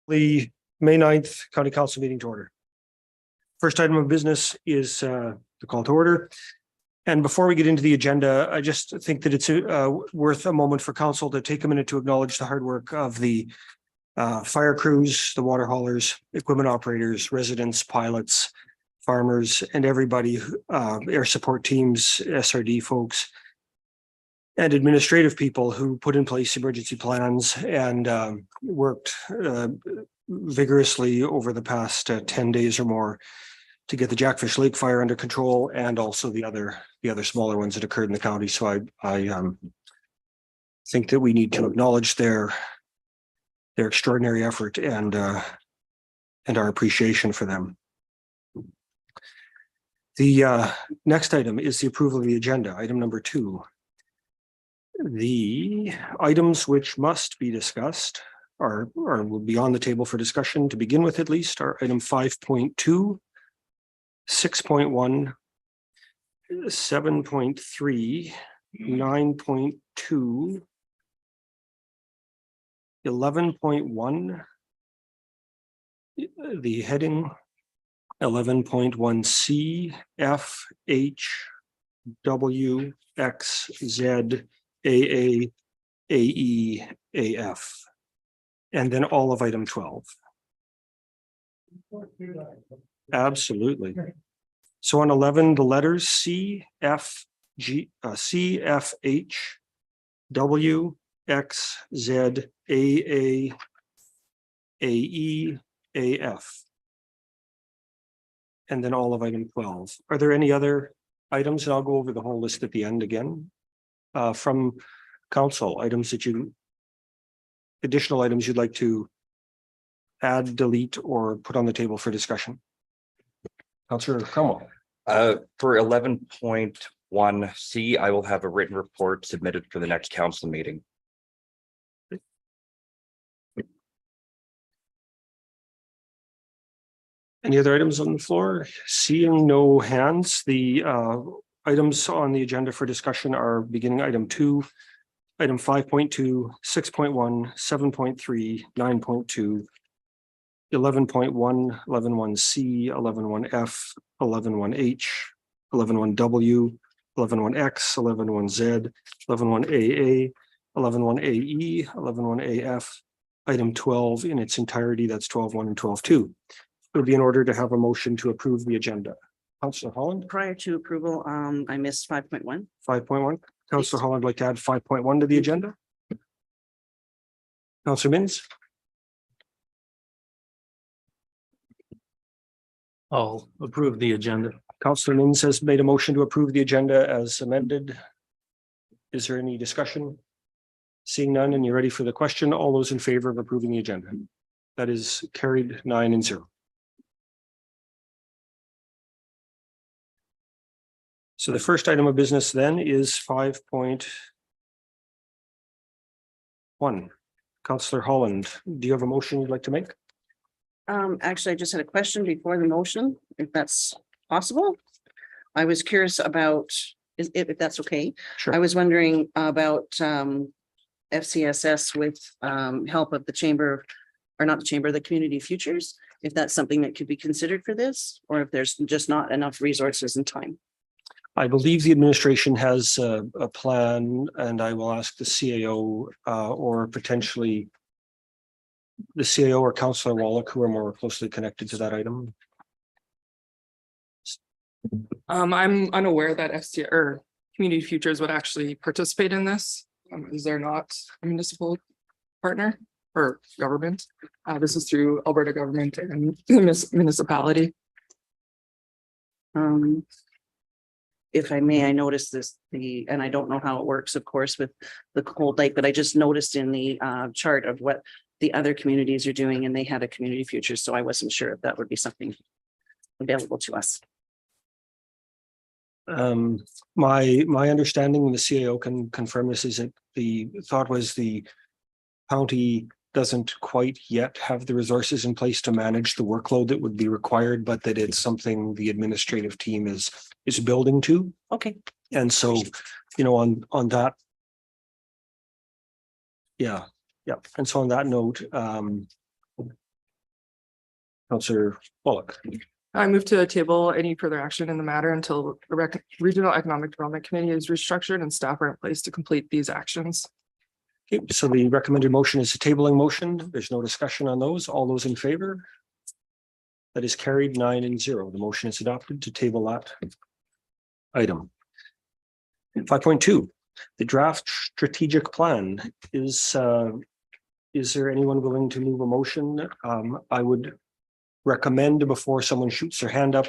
The May 9th County Council meeting to order. First item of business is the call to order. And before we get into the agenda, I just think that it's worth a moment for council to take a minute to acknowledge the hard work of the fire crews, the water haulers, equipment operators, residents, pilots, farmers, and everybody, air support teams, SRD folks, and administrative people who put in place emergency plans and worked vigorously over the past 10 days or more to get the Jackfish Lake fire under control, and also the other smaller ones that occurred in the county. So I think that we need to acknowledge their extraordinary effort and our appreciation for them. The next item is the approval of the agenda, item number 2. The items which must be discussed are will be on the table for discussion to begin with, at least, are item 5.2, 6.1, 7.3, 9.2, 11.1, the heading 11.1C, F, H, W, X, Z, AA, AE, AF, and then all of item 12. Absolutely. So on 11, the letters C, F, G, C, F, H, W, X, Z, AA, AE, AF. And then all of item 12. Are there any other items? And I'll go over the whole list at the end again. From council, additional items you'd like to add, delete, or put on the table for discussion? Councillor Cromwell. For 11.1C, I will have a written report submitted for the next council meeting. Any other items on the floor? Seeing no hands, the items on the agenda for discussion are beginning item 2, item 5.2, 6.1, 7.3, 9.2, 11.1, 11.1C, 11.1F, 11.1H, 11.1W, 11.1X, 11.1Z, 11.1AA, 11.1AE, 11.1AF, item 12 in its entirety, that's 12.1 and 12.2. It would be in order to have a motion to approve the agenda. Councillor Holland. Prior to approval, I missed 5.1. 5.1. Councillor Holland would like to add 5.1 to the agenda. Councillor Minns. I'll approve the agenda. Councillor Minns has made a motion to approve the agenda as amended. Is there any discussion? Seeing none, and you're ready for the question. All those in favor of approving the agenda? That is carried 9-0. So the first item of business then is 5.1. Councillor Holland, do you have a motion you'd like to make? Actually, I just had a question before the motion, if that's possible. I was curious about, if that's okay. Sure. I was wondering about FCSS with help of the chamber, or not the chamber, the Community Futures, if that's something that could be considered for this, or if there's just not enough resources and time. I believe the administration has a plan, and I will ask the CAO or potentially the CAO or Councillor Wallach, who are more closely connected to that item. I'm unaware that FCA or Community Futures would actually participate in this. Is there not a municipal partner or government? This is through Alberta government and municipality. If I may, I noticed this, and I don't know how it works, of course, with the Cold Lake, but I just noticed in the chart of what the other communities are doing, and they had a Community Futures, so I wasn't sure if that would be something available to us. My understanding, and the CAO can confirm this, is that the thought was the county doesn't quite yet have the resources in place to manage the workload that would be required, but that it's something the administrative team is building to. Okay. And so, you know, on that. Yeah. And so on that note, Counselor Bullock. I move to table any further action in the matter until the Regional Economic Development Committee is restructured and staff are in place to complete these actions. Okay, so the recommended motion is a tabling motion. There's no discussion on those. All those in favor? That is carried 9-0. The motion is adopted to table that item. 5.2, the draft strategic plan is there anyone willing to move a motion? I would recommend before someone shoots their hand up,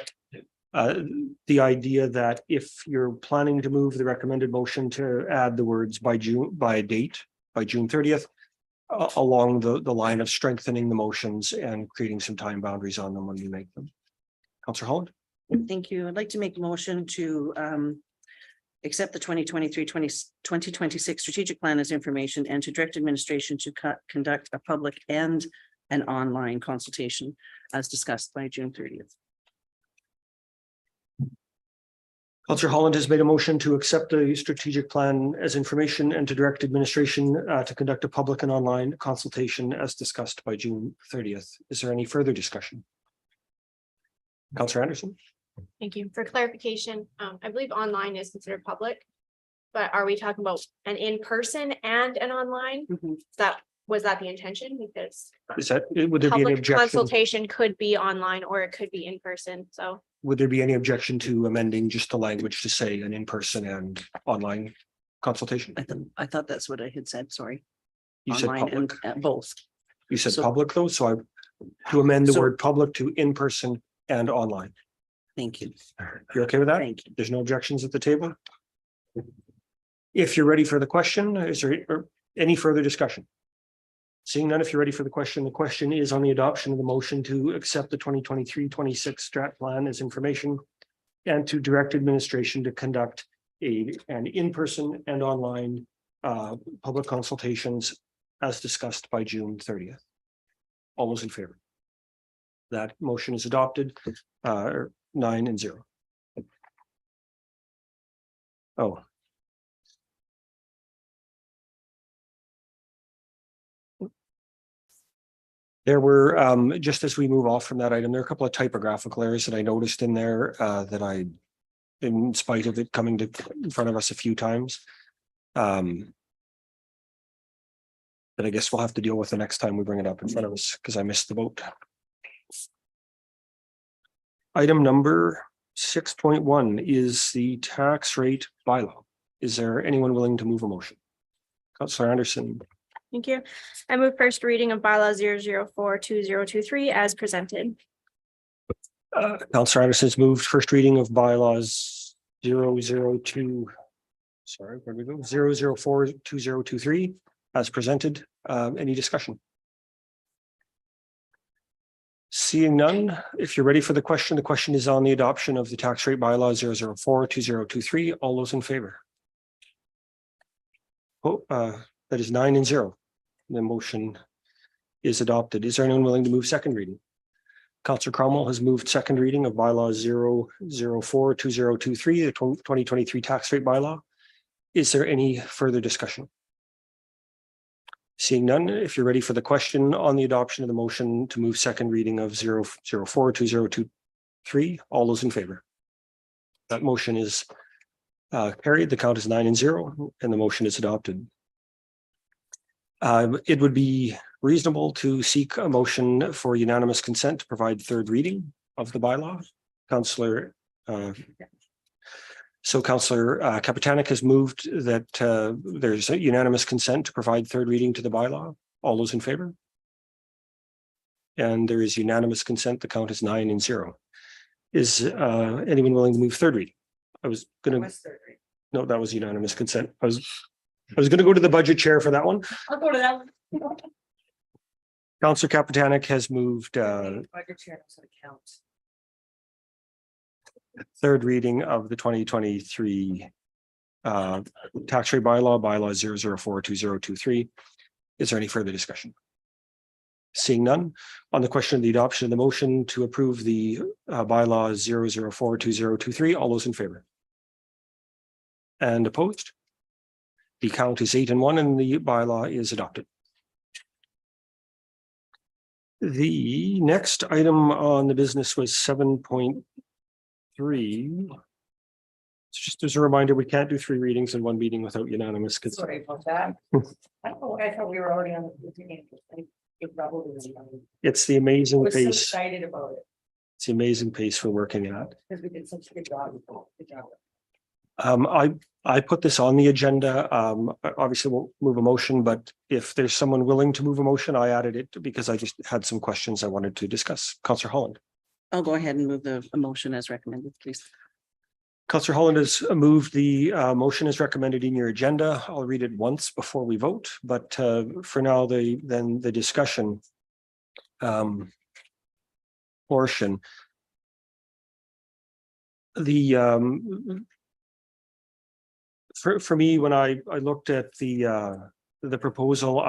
the idea that if you're planning to move the recommended motion to add the words by June 30th, along the line of strengthening the motions and creating some time boundaries on them when we make them. Councillor Holland. Thank you. I'd like to make a motion to accept the 2023-2026 strategic plan as information and to direct administration to conduct a public and an online consultation as discussed by June 30th. Councillor Holland has made a motion to accept the strategic plan as information and to direct administration to conduct a public and online consultation as discussed by June 30th. Is there any further discussion? Councillor Anderson. Thank you. For clarification, I believe online is considered public, but are we talking about an in-person and an online? Was that the intention? Because Would there be any public objection? consultation could be online or it could be in person. So Would there be any objection to amending just the language to say an in-person and online consultation? I thought that's what I had said, sorry. You said Online and public. both. You said so- public though, so to amend the So- word public to in-person and online. Thank you. You're okay with that? Thank you. There's no objections at the table? If you're ready for the question, is there any further discussion? Seeing none, if you're ready for the question is on the adoption of the motion to accept the 2023-26 strat plan as information and to direct administration to conduct an in-person and online public consultations as discussed by June 30th. All those in favor? That motion is adopted, 9-0. Oh. There were, just as we move off from that item, there are a couple of typographical errors that I noticed in there that I, in spite of it coming to in front of us a few times. That I guess we'll have to deal with the next time we bring it up in front of us because I missed the vote. Item number 6.1 is the tax rate bylaw. Is there anyone willing to move a motion? Councillor Anderson. thank you. I move first reading of bylaw 0042023 as presented. Councillor Anderson's moved first reading of bylaws 002. Sorry, where do we go? 0042023 as presented. Any discussion? Seeing none, if you're ready for the question is on the adoption of the tax rate bylaw 0042023. All those in favor? Oh, that is 9-0. The motion is adopted. Is there anyone willing to move second reading? Councillor Cromwell has moved second reading of bylaw 0042023, the 2023 tax rate bylaw. Is there any further discussion? Seeing none, if you're ready for the question on the adoption of the motion to move second reading of 0042023, all those in favor? That motion is carried. The count is 9-0 and the motion is adopted. It would be reasonable to seek a motion for unanimous consent to provide third reading of the bylaw. Councillor Kapitanek has moved that there's a unanimous consent to provide third reading to the bylaw. All those in favor? And there is unanimous consent. The count is 9-0. Is anyone willing to move third reading? I was going to. No, that was unanimous consent. I was going to go to the budget chair for that one. I'll go to that one. Councillor Kapitanek has moved third reading of the 2023 tax rate bylaw 0042023. Is there any further discussion? Seeing none, on the question of the adoption of the motion to approve the bylaw 0042023, all those in favor? And opposed? The count is 8-1 and the bylaw is adopted. The next item on the business was 7.3. Just as a reminder, we can't do 3 readings in one meeting without unanimous consent. Sorry about that. I thought we were already on the beginning. It's the I amazing was so pace. excited about it It's the amazing pace we're working at. because we did such a good job. Good job. I put this on the agenda. I obviously won't move a motion, but if there's someone willing to move a motion, I added it because I just had some questions I wanted to discuss. Counselor Holland. I'll go ahead and move the motion as recommended, please. Counselor Holland has moved the motion as recommended in your agenda. I'll read it once before we vote, but for now, the discussion portion. For me, when I looked at the proposal,